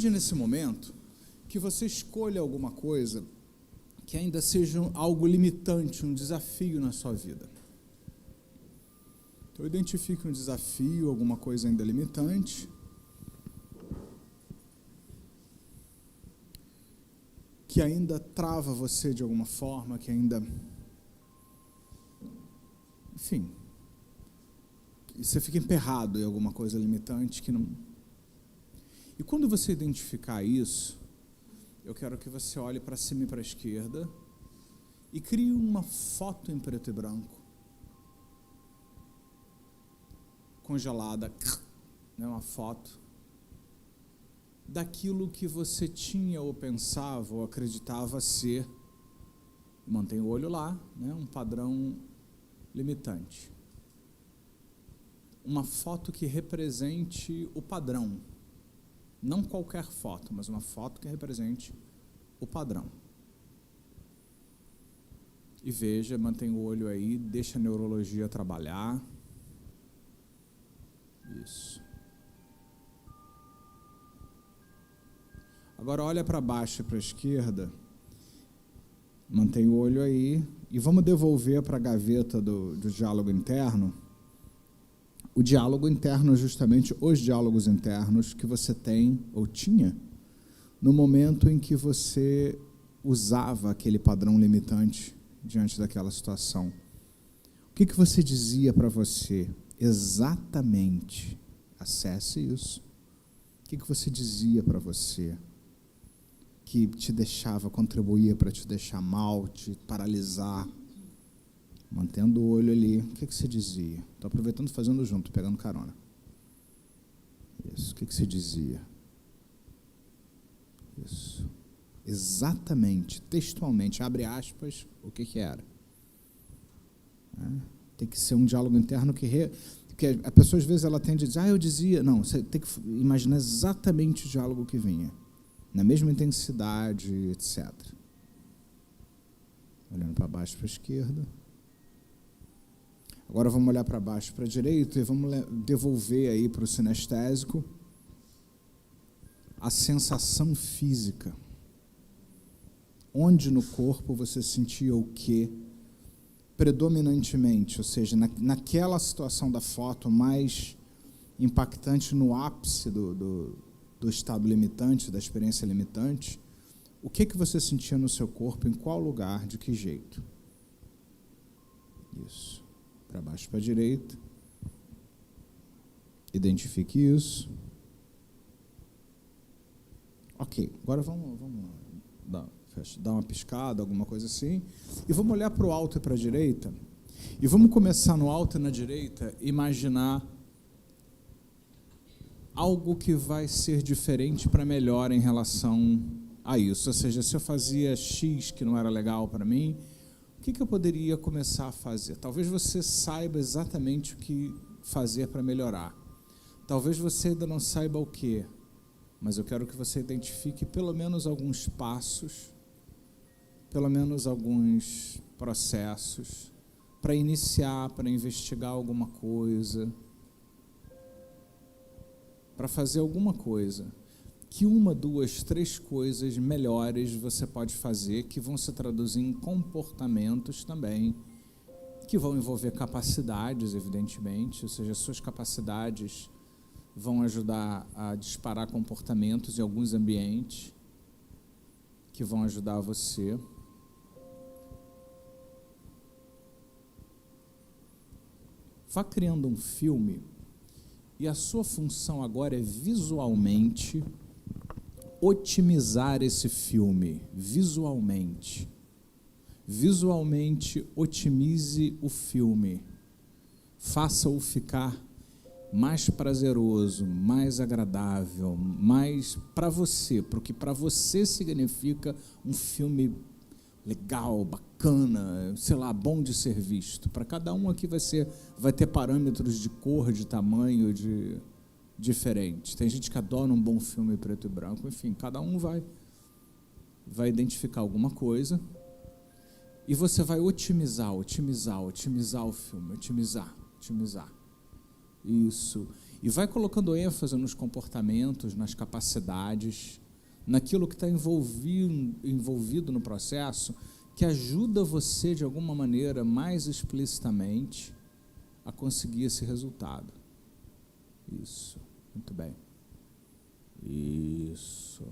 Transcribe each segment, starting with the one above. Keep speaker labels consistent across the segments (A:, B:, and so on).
A: seja nesse momento que você escolha alguma coisa que ainda seja algo limitante, um desafio na sua vida. Então, identifique um desafio, alguma coisa ainda limitante, que ainda trava você de alguma forma, que ainda... Enfim, você fica emperrado em alguma coisa limitante que não... E quando você identificar isso, eu quero que você olhe para cima e para a esquerda e crie uma foto em preto e branco, congelada, né, uma foto daquilo que você tinha ou pensava ou acreditava ser, mantenha o olho lá, né, um padrão limitante. Uma foto que represente o padrão. Não qualquer foto, mas uma foto que represente o padrão. E veja, mantenha o olho aí, deixa a neurologia trabalhar. Isso. Agora olha para baixo e para a esquerda, mantenha o olho aí, e vamos devolver para a gaveta do diálogo interno. O diálogo interno é justamente os diálogos internos que você tem, ou tinha, no momento em que você usava aquele padrão limitante diante daquela situação. O que você dizia para você exatamente? Acesse isso. O que você dizia para você que te deixava, contribuía para te deixar mal, te paralisar? Mantendo o olho ali, o que você dizia? Estou aproveitando, fazendo junto, pegando carona. Isso, o que você dizia? Isso. Exatamente, textualmente, abre aspas, o que era? Tem que ser um diálogo interno que a pessoa, às vezes, ela tende a dizer, eu dizia. Não, você tem que imaginar exatamente o diálogo que vinha, na mesma intensidade, etc. Olhando para baixo, para a esquerda. Agora vamos olhar para baixo, para a direita, e vamos devolver aí para o sinestésico a sensação física. Onde no corpo você sentia o quê? Predominantemente, ou seja, naquela situação da foto mais impactante, no ápice do estado limitante, da experiência limitante, o que você sentia no seu corpo, em qual lugar, de que jeito? Isso. Para baixo, para a direita. Identifique isso. Ok, agora vamos dar uma piscada, alguma coisa assim, e vamos olhar para o alto e para a direita, e vamos começar no alto e na direita, imaginar algo que vai ser diferente para melhor em relação a isso. Ou seja, se eu fazia X que não era legal para mim, o que eu poderia começar a fazer? Talvez você saiba exatamente o que fazer para melhorar. Talvez você ainda não saiba o que, mas eu quero que você identifique pelo menos alguns passos, pelo menos alguns processos, para iniciar, para investigar alguma coisa, para fazer alguma coisa. Que uma, duas, três coisas melhores você pode fazer, que vão se traduzir em comportamentos também, que vão envolver capacidades, evidentemente, ou seja, suas capacidades vão ajudar a disparar comportamentos em alguns ambientes, que vão ajudar você. Vá criando um filme, e a sua função agora é visualmente otimizar esse filme, visualmente. Visualmente otimize o filme, faça-o ficar mais prazeroso, mais agradável, mais para você, porque para você significa um filme legal, bacana, sei lá, bom de ser visto. Para cada um aqui vai ter parâmetros de cor, de tamanho, diferentes. Tem gente que adora um bom filme preto e branco, enfim, cada um vai identificar alguma coisa e você vai otimizar o filme, otimizar. Isso. E vai colocando ênfase nos comportamentos, nas capacidades, naquilo que está envolvido no processo, que ajuda você, de alguma maneira, mais explicitamente, a conseguir esse resultado. Isso, muito bem. Isso.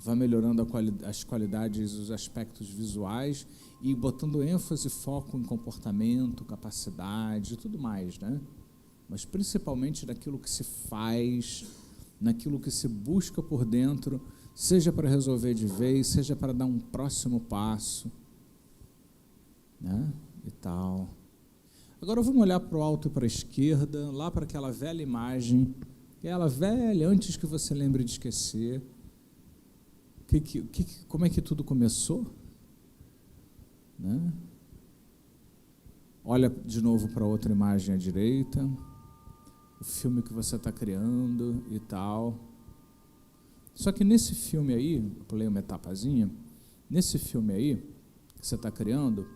A: Vai melhorando as qualidades, os aspectos visuais e botando ênfase e foco em comportamento, capacidade e tudo mais, né? Mas principalmente naquilo que se faz, naquilo que se busca por dentro, seja para resolver de vez, seja para dar um próximo passo, né? E tal. Agora vamos olhar para o alto e para a esquerda, lá para aquela velha imagem, aquela velha, antes que você lembre de esquecer. Como é que tudo começou? Né? Olha de novo para outra imagem à direita, o filme que você está criando e tal. Só que nesse filme aí, eu pulei uma etapazinha, nesse filme aí que você está criando,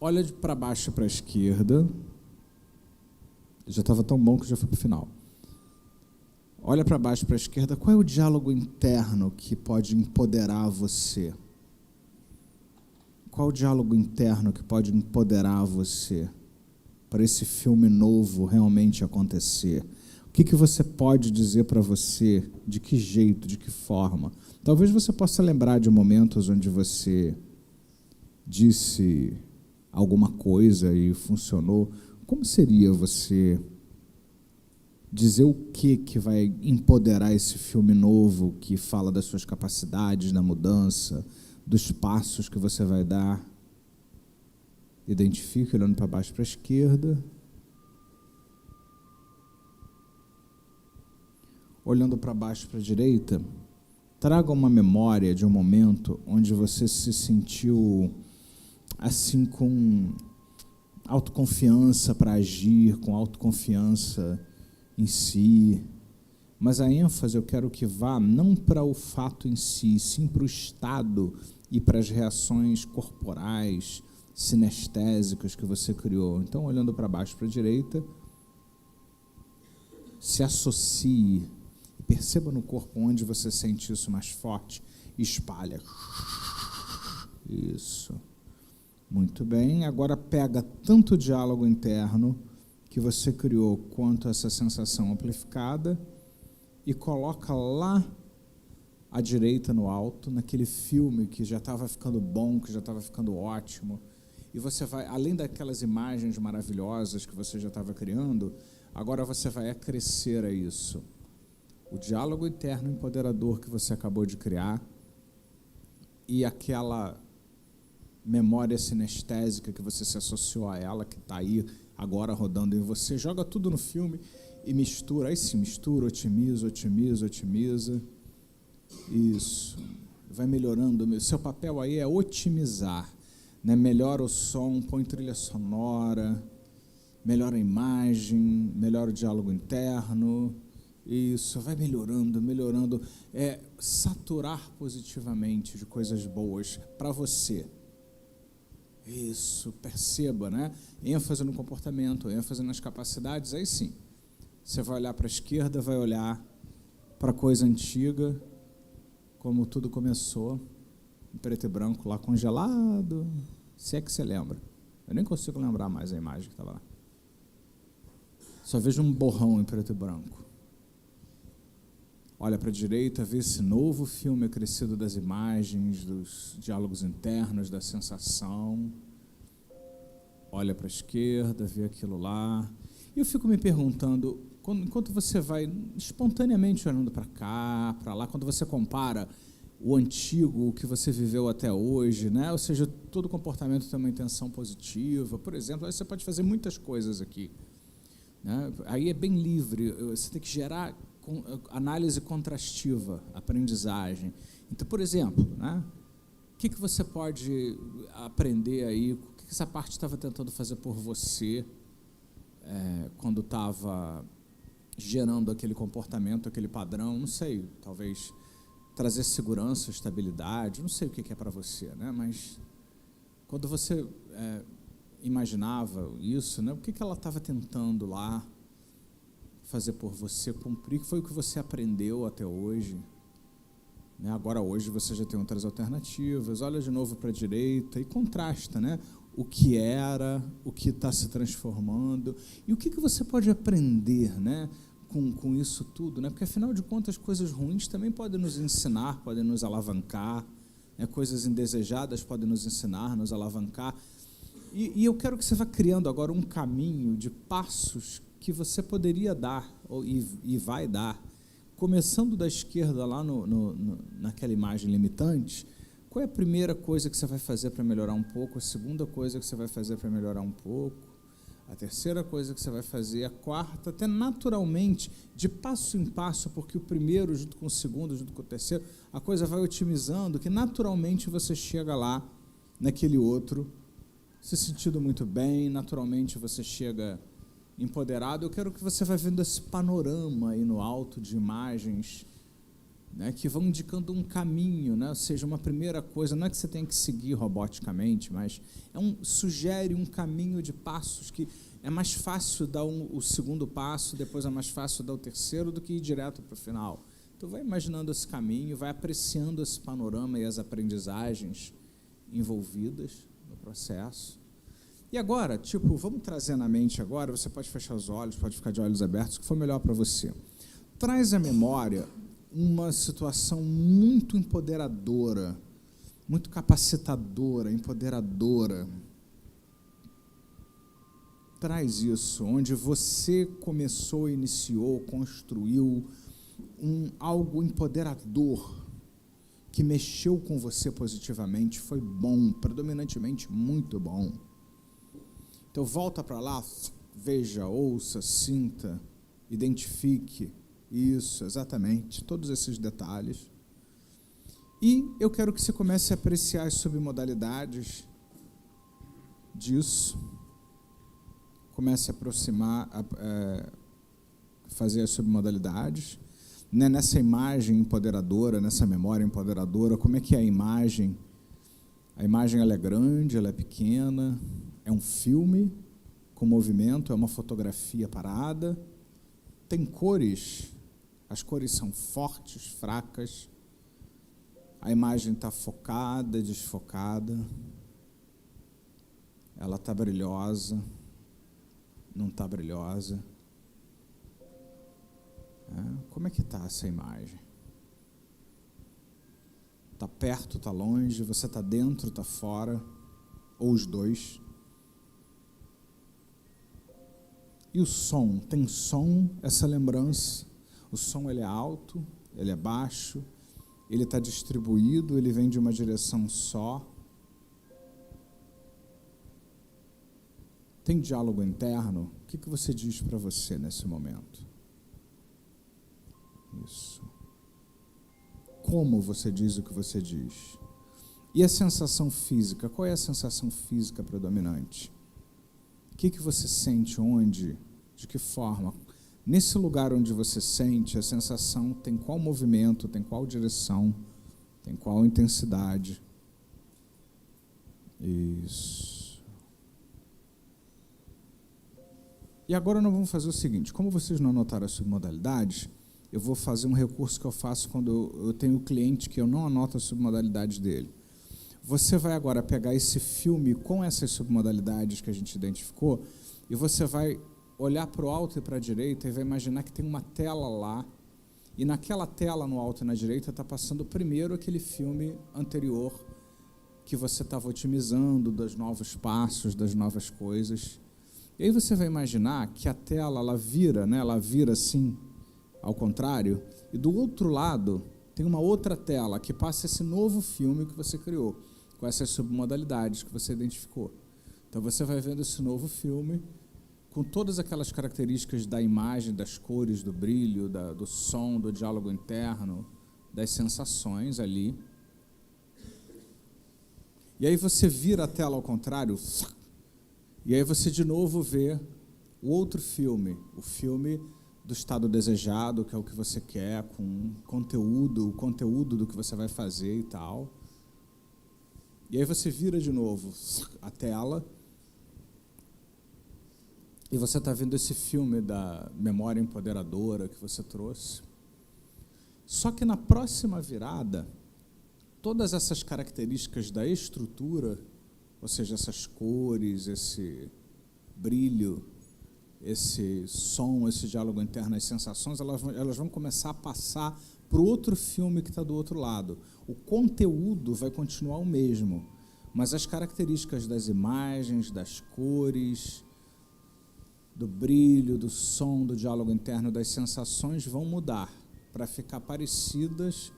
A: olha para baixo e para a esquerda, já estava tão bom que já foi para o final. Olha para baixo e para a esquerda, qual é o diálogo interno que pode empoderar você? Qual o diálogo interno que pode empoderar você para esse filme novo realmente acontecer? O que você pode dizer para você? De que jeito, de que forma? Talvez você possa lembrar de momentos onde você disse alguma coisa e funcionou. Como seria você dizer o que vai empoderar esse filme novo que fala das suas capacidades, da mudança, dos passos que você vai dar? Identifique olhando para baixo e para a esquerda. Olhando para baixo e para a direita, traga uma memória de um momento onde você se sentiu assim com autoconfiança para agir, com autoconfiança em si. Mas a ênfase eu quero que vá não para o fato em si, sim para o estado e para as reações corporais, sinestésicas que você criou. Então, olhando para baixo e para a direita, se associe, perceba no corpo onde você sente isso mais forte, espalha. Isso. Muito bem. Agora pega tanto o diálogo interno que você criou quanto essa sensação amplificada e coloca lá à direita no alto, naquele filme que já estava ficando bom, que já estava ficando ótimo. E você vai, além daquelas imagens maravilhosas que você já estava criando, agora você vai acrescer a isso. O diálogo interno empoderador que você acabou de criar e aquela memória sinestésica que você se associou a ela, que está aí agora rodando em você, joga tudo no filme e mistura. Aí sim, mistura, otimiza. Isso. Vai melhorando. Seu papel aí é otimizar, né? Melhora o som, põe trilha sonora, melhora a imagem, melhora o diálogo interno. Isso, vai melhorando. Saturar positivamente de coisas boas para você. Isso, perceba, né? ênfase no comportamento, ênfase nas capacidades. Aí sim, você vai olhar para a esquerda, vai olhar para a coisa antiga, como tudo começou, em preto e branco, lá congelado, se é que você lembra. Eu nem consigo lembrar mais a imagem que estava lá. Só vejo um borrão em preto e branco. Olha para a direita, vê esse novo filme acrescido das imagens, dos diálogos internos, da sensação. Olha para a esquerda, vê aquilo lá. E eu fico me perguntando, enquanto você vai espontaneamente olhando para cá, para lá, quando você compara o antigo, o que você viveu até hoje, né? Ou seja, todo comportamento tem uma intenção positiva. Por exemplo, aí você pode fazer muitas coisas aqui, né? Aí é bem livre, você tem que gerar análise contrastiva, aprendizagem. Então, por exemplo, né? O que você pode aprender aí? O que essa parte estava tentando fazer por você quando estava gerando aquele comportamento, aquele padrão? Não sei, talvez trazer segurança, estabilidade, não sei o que é para você, né? Mas quando você imaginava isso, né? O que ela estava tentando lá fazer por você, cumprir, que foi o que você aprendeu até hoje. Né? Agora, hoje, você já tem outras alternativas, olha de novo para a direita e contrasta, né? O que era, o que está se transformando, e o que você pode aprender, né? com isso tudo, né? Porque, afinal de contas, coisas ruins também podem nos ensinar, podem nos alavancar, né? Coisas indesejadas podem nos ensinar, nos alavancar. E eu quero que você vá criando agora um caminho de passos que você poderia dar, e vai dar, começando da esquerda lá naquela imagem limitante. Qual é a primeira coisa que você vai fazer para melhorar um pouco, a segunda coisa que você vai fazer para melhorar um pouco, a terceira coisa que você vai fazer, a quarta, até naturalmente, de passo em passo, porque o primeiro junto com o segundo, junto com o terceiro, a coisa vai otimizando, que naturalmente você chega lá, naquele outro, se sentindo muito bem, naturalmente você chega empoderado. Eu quero que você vá vendo esse panorama aí no alto de imagens, né, que vão indicando um caminho, né? Ou seja, uma primeira coisa, não é que você tem que seguir roboticamente, mas sugere um caminho de passos que é mais fácil dar o segundo passo, depois é mais fácil dar o terceiro do que ir direto para o final. Então vai imaginando esse caminho, vai apreciando esse panorama e as aprendizagens envolvidas no processo. E agora, vamos trazer na mente agora, você pode fechar os olhos, pode ficar de olhos abertos, o que for melhor para você. Traz à memória uma situação muito empoderadora, muito capacitadora, empoderadora. Traz isso, onde você começou, iniciou, construiu algo empoderador, que mexeu com você positivamente, foi bom, predominantemente muito bom. Então volta para lá, veja, ouça, sinta, identifique isso, exatamente, todos esses detalhes. E eu quero que você comece a apreciar as submodalidades disso, comece a aproximar, fazer as submodalidades, né? Nessa imagem empoderadora, nessa memória empoderadora, como é que é a imagem? A imagem ela é grande, ela é pequena, é um filme com movimento, é uma fotografia parada, tem cores, as cores são fortes, fracas, a imagem está focada, desfocada, ela está brilhosa, não está brilhosa. Como é que está essa imagem? Está perto, está longe, você está dentro, está fora, ou os dois? E o som? Tem som, essa lembrança? O som ele é alto, ele é baixo, ele está distribuído, ele vem de uma direção só? Tem diálogo interno? O que você diz para você nesse momento? Isso. Como você diz o que você diz? E a sensação física? Qual é a sensação física predominante? O que você sente onde? De que forma? Nesse lugar onde você sente, a sensação tem qual movimento, tem qual direção, tem qual intensidade? Isso. E agora nós vamos fazer o seguinte, como vocês não anotaram as submodalidades, eu vou fazer um recurso que eu faço quando eu tenho um cliente que eu não anoto as submodalidades dele. Você vai agora pegar esse filme com essas submodalidades que a gente identificou e você vai olhar para o alto e para a direita e vai imaginar que tem uma tela lá e naquela tela no alto e na direita está passando primeiro aquele filme anterior que você estava otimizando, dos novos passos, das novas coisas. E aí você vai imaginar que a tela ela vira, né? Ela vira assim, ao contrário, e do outro lado tem uma outra tela que passa esse novo filme que você criou, com essas submodalidades que você identificou. Então você vai vendo esse novo filme com todas aquelas características da imagem, das cores, do brilho, do som, do diálogo interno, das sensações ali. E aí você vira a tela ao contrário, e aí você de novo vê o outro filme, o filme do estado desejado, que é o que você quer, com conteúdo, o conteúdo do que você vai fazer e tal. E aí você vira de novo a tela, e você está vendo esse filme da memória empoderadora que você trouxe. Só que na próxima virada, todas essas características da estrutura, ou seja, essas cores, esse brilho, esse som, esse diálogo interno, as sensações, elas vão começar a passar para o outro filme que está do outro lado. O conteúdo vai continuar o mesmo, mas as características das imagens, das cores, do brilho, do som, do diálogo interno, das sensações vão mudar para ficar parecidas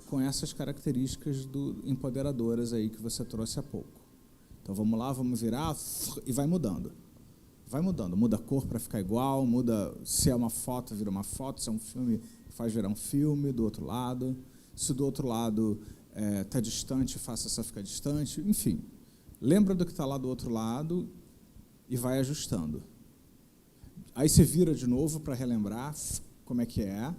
A: com essas características empoderadoras aí que você trouxe há pouco. Então vamos lá, vamos virar e vai mudando. Vai mudando, muda a cor para ficar igual, muda, se é uma foto, vira uma foto, se é um filme, faz virar um filme do outro lado. Se do outro lado está distante, faça essa ficar distante, enfim. Lembra do que está lá do outro lado e vai ajustando. Aí você vira de novo para relembrar como é que é.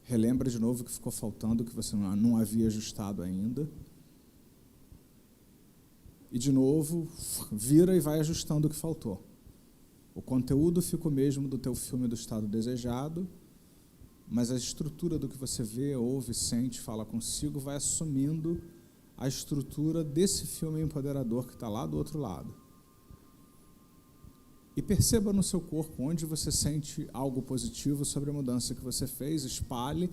A: Relembra de novo o que ficou faltando, que você não havia ajustado ainda. E, de novo, vira e vai ajustando o que faltou. O conteúdo fica o mesmo do teu filme do estado desejado, mas a estrutura do que você vê, ouve, sente, fala consigo, vai assumindo a estrutura desse filme empoderador que está lá do outro lado. E perceba no seu corpo onde você sente algo positivo sobre a mudança que você fez, espalhe.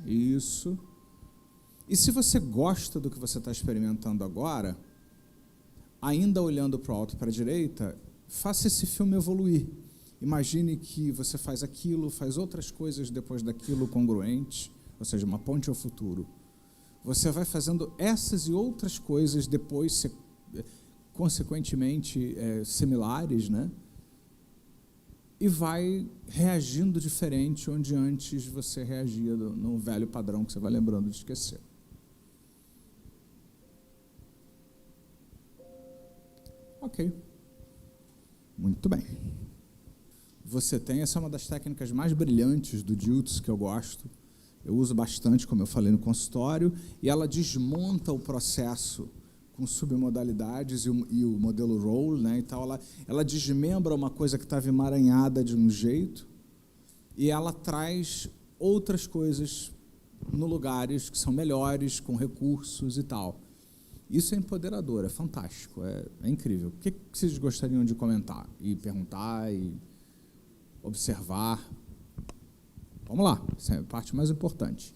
A: Isso. E se você gosta do que você está experimentando agora, ainda olhando para o alto e para a direita, faça esse filme evoluir. Imagine que você faz aquilo, faz outras coisas depois daquilo congruente, ou seja, uma ponte ao futuro. Você vai fazendo essas e outras coisas depois, consequentemente similares, né? E vai reagindo diferente onde antes você reagia no velho padrão que você vai lembrando de esquecer. Ok. Muito bem. Você tem, essa é uma das técnicas mais brilhantes do Jiu-Jitsu que eu gosto. Eu uso bastante, como eu falei, no consultório, e ela desmonta o processo com submodalidades e o modelo Roll, né? Então ela desmembra uma coisa que estava emaranhada de um jeito e ela traz outras coisas no lugares que são melhores, com recursos e tal. Isso é empoderador, é fantástico, é incrível. O que vocês gostariam de comentar e perguntar e observar? Vamos lá, essa é a parte mais importante.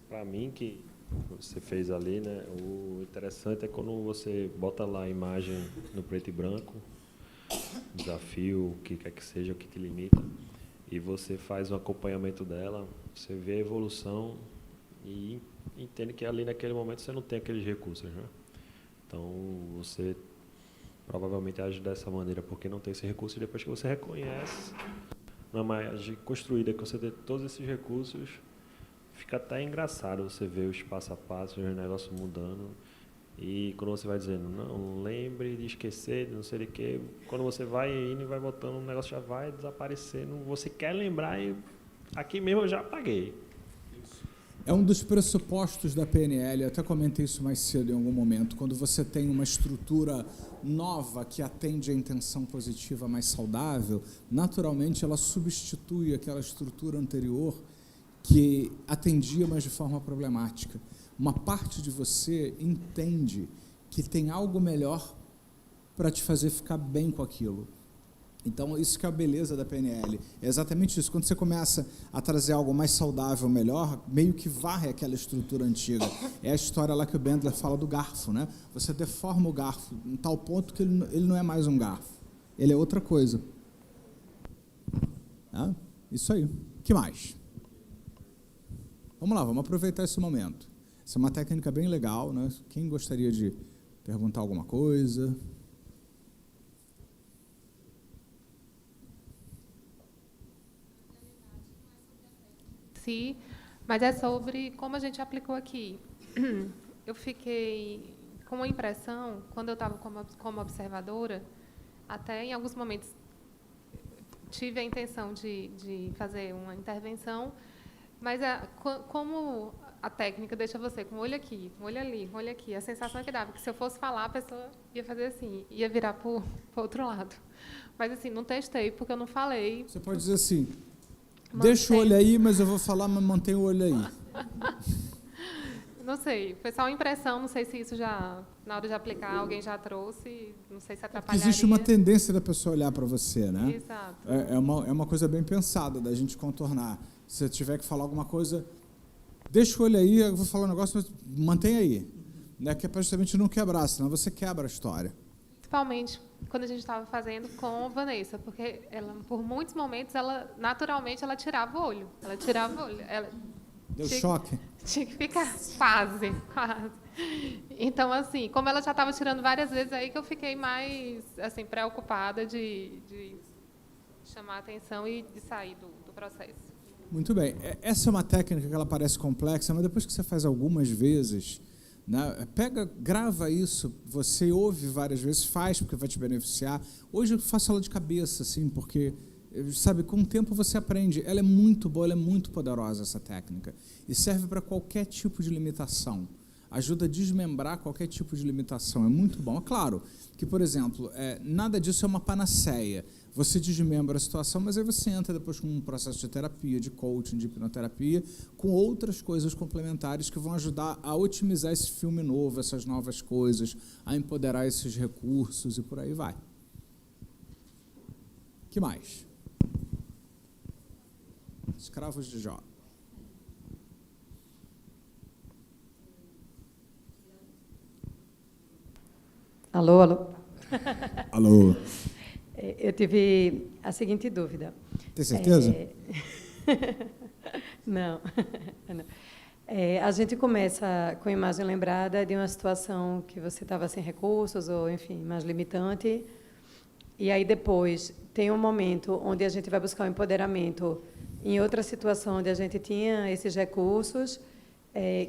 B: Para mim, que você fez ali, né? O interessante é quando você bota lá a imagem no preto e branco, desafio, o que quer que seja, o que te limita, e você faz um acompanhamento dela, você vê a evolução e entende que ali naquele momento você não tem aqueles recursos, né? Então você provavelmente age dessa maneira porque não tem esse recurso, e depois que você reconhece uma imagem construída que você tem todos esses recursos, fica até engraçado você ver os passo a passo, os negócios mudando. E quando você vai dizendo, não, lembre de esquecer, de não sei de quê, quando você vai indo e vai botando, o negócio já vai desaparecendo. Você quer lembrar e aqui mesmo eu já apaguei.
A: É um dos pressupostos da PNL, eu até comentei isso mais cedo em algum momento, quando você tem uma estrutura nova que atende à intenção positiva mais saudável, naturalmente ela substitui aquela estrutura anterior que atendia, mas de forma problemática. Uma parte de você entende que tem algo melhor para te fazer ficar bem com aquilo. Então, isso que é a beleza da PNL. É exatamente isso. Quando você começa a trazer algo mais saudável, melhor, meio que varre aquela estrutura antiga. É a história lá que o Bandler fala do garfo, né? Você deforma o garfo em tal ponto que ele não é mais um garfo. Ele é outra coisa. Isso aí. O que mais? Vamos lá, vamos aproveitar esse momento. Essa é uma técnica bem legal, né? Quem gostaria de perguntar alguma coisa?
C: Sim, mas é sobre como a gente aplicou aqui. Eu fiquei com a impressão, quando eu estava como observadora, até em alguns momentos tive a intenção de fazer uma intervenção, mas como a técnica deixa você com um olho aqui, um olho ali, um olho aqui, a sensação que dava que se eu fosse falar, a pessoa ia fazer assim, ia virar para o outro lado. Mas, assim, não testei, porque eu não falei.
A: Você pode dizer assim, deixa o olho aí, mas eu vou falar, mas mantém o olho aí.
C: Não sei, foi só uma impressão, não sei se isso já, na hora de aplicar, alguém já trouxe, não sei se atrapalharia.
A: Existe uma tendência da pessoa olhar para você, né?
C: Exato.
A: É uma coisa bem pensada da gente contornar. Se você tiver que falar alguma coisa, deixa o olho aí, eu vou falar um negócio, mas mantém aí. Né? Que é para justamente não quebrar, senão você quebra a história.
C: Principalmente quando a gente estava fazendo com a Vanessa, porque ela, por muitos momentos, naturalmente, ela tirava o olho. Ela tirava o olho.
A: Deu choque?
C: Tinha que ficar quase. Então, assim, como ela já estava tirando várias vezes, aí que eu fiquei mais assim, preocupada de chamar a atenção e de sair do processo.
A: Muito bem. Essa é uma técnica que ela parece complexa, mas depois que você faz algumas vezes, né, grava isso, você ouve várias vezes, faz porque vai te beneficiar. Hoje eu faço ela de cabeça, assim, porque... Sabe, com o tempo você aprende. Ela é muito boa, ela é muito poderosa, essa técnica. E serve para qualquer tipo de limitação. Ajuda a desmembrar qualquer tipo de limitação. É muito bom. É claro que, por exemplo, nada disso é uma panaceia. Você desmembra a situação, mas aí você entra depois com um processo de terapia, de coaching, de hipnoterapia, com outras coisas complementares que vão ajudar a otimizar esse filme novo, essas novas coisas, a empoderar esses recursos e por aí vai. O que mais? Escravos de Jó.
D: Alô, alô.
A: Alô.
D: Eu tive a seguinte dúvida.
A: Tem certeza?
D: Não. Não. A gente começa com a imagem lembrada de uma situação que você estava sem recursos ou, enfim, mais limitante. E aí depois tem um momento onde a gente vai buscar o empoderamento em outra situação onde a gente tinha esses recursos,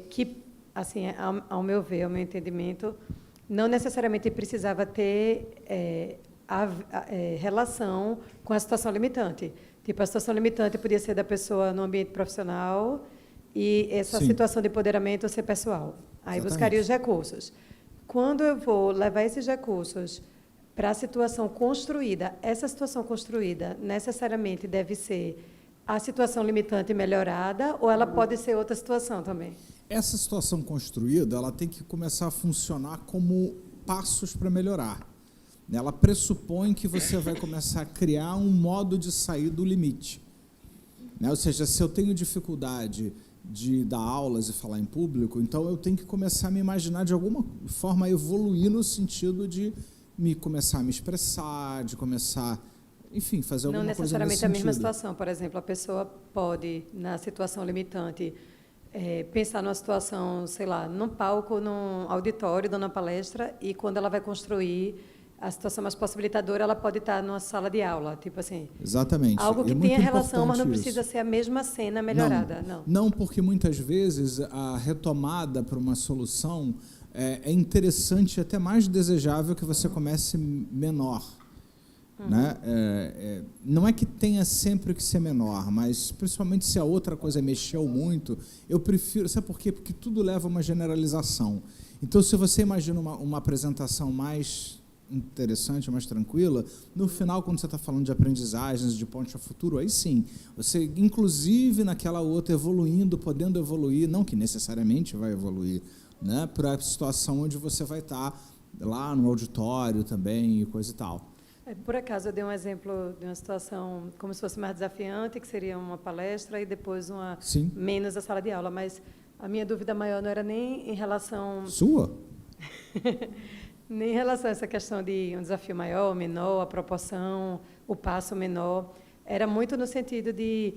D: que, assim, ao meu ver, ao meu entendimento, não necessariamente precisava ter relação com a situação limitante. Tipo, a situação limitante podia ser da pessoa no ambiente profissional e essa
A: Sim.
D: situação de empoderamento ser pessoal. Aí
A: Exatamente.
D: buscaria os recursos. Quando eu vou levar esses recursos para a situação construída, essa situação construída necessariamente deve ser a situação limitante melhorada ou ela pode ser outra situação também?
A: Essa situação construída, ela tem que começar a funcionar como passos para melhorar. Ela pressupõe que você vai começar a criar um modo de sair do limite. Né? Ou seja, se eu tenho dificuldade de dar aulas e falar em público, então eu tenho que começar a me imaginar de alguma forma a evoluir no sentido de começar a me expressar, de começar... Enfim, fazer alguma coisa nesse sentido. Não
D: necessariamente a mesma situação. Por exemplo, a pessoa pode, na situação limitante, pensar numa situação, sei lá, num palco, num auditório, dando uma palestra, e quando ela vai construir a situação mais possibilitadora, ela pode estar numa sala de aula, tipo assim.
A: Exatamente.
D: Algo que tenha relação, mas não precisa ser a mesma cena melhorada.
A: Não, porque muitas vezes a retomada para uma solução é interessante e até mais desejável que você comece menor. Né? Não é que tenha sempre que ser menor, mas principalmente se a outra coisa mexeu muito, eu prefiro... Sabe por quê? Porque tudo leva a uma generalização. Então, se você imagina uma apresentação mais interessante, mais tranquila, no final, quando você está falando de aprendizagens, de ponte a futuro, aí sim, você, inclusive naquela outra, evoluindo, podendo evoluir, não que necessariamente vai evoluir, né? Para a situação onde você vai estar lá no auditório também e coisa e tal.
D: Por acaso, eu dei um exemplo de uma situação como se fosse mais desafiante, que seria uma palestra, e depois uma menos a sala de aula. Mas a minha dúvida maior não era nem em relação...
A: Sua?
D: Nem em relação a essa questão de um desafio maior, menor, a proporção, o passo menor. Era muito no sentido de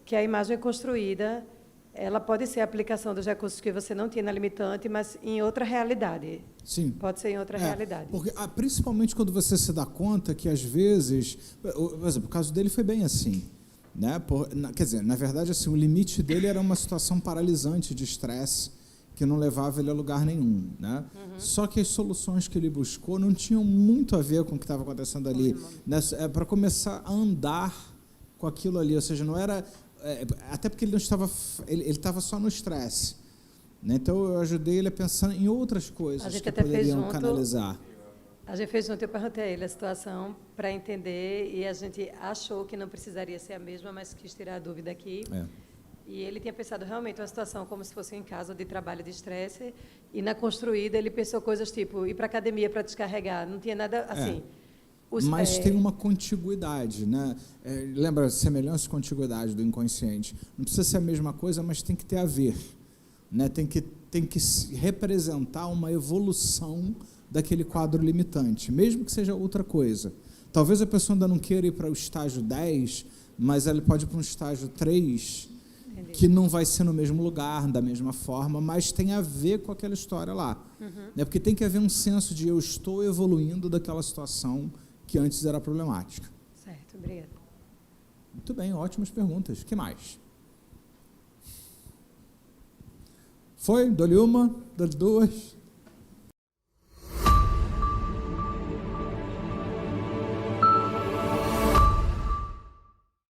D: que a imagem construída, ela pode ser a aplicação dos recursos que você não tinha na limitante, mas em outra realidade.
A: Sim.
D: Pode ser em outra realidade.
A: Porque, principalmente quando você se dá conta que, às vezes... Por exemplo, o caso dele foi bem assim. Né? Quer dizer, na verdade, assim, o limite dele era uma situação paralisante de estresse que não levava ele a lugar nenhum, né? Só que as soluções que ele buscou não tinham muito a ver com o que estava acontecendo ali, né? Para começar a andar com aquilo ali, ou seja, não era até porque ele não estava, ele estava só no estresse, né? Então eu ajudei ele a pensar em outras coisas que poderiam canalizar.
D: A gente fez junto, eu perguntei a ele a situação para entender e a gente achou que não precisaria ser a mesma, mas quis tirar a dúvida aqui. E ele tinha pensado realmente uma situação como se fosse em casa de trabalho de estresse, e na construída ele pensou coisas tipo ir para a academia para descarregar, não tinha nada assim.
A: Mas tem uma contiguidade, né? Lembra, semelhança e contiguidade do inconsciente. Não precisa ser a mesma coisa, mas tem que ter a ver, né? Tem que representar uma evolução daquele quadro limitante, mesmo que seja outra coisa. Talvez a pessoa ainda não queira ir para o estágio 10, mas ela pode ir para um estágio 3, que não vai ser no mesmo lugar, da mesma forma, mas tem a ver com aquela história lá. Né? Porque tem que haver um senso de eu estou evoluindo daquela situação que antes era problemática.
D: Certo, obrigada.
A: Muito bem, ótimas perguntas. O que mais? Foi? Dou-lhe uma? Dou-lhe duas?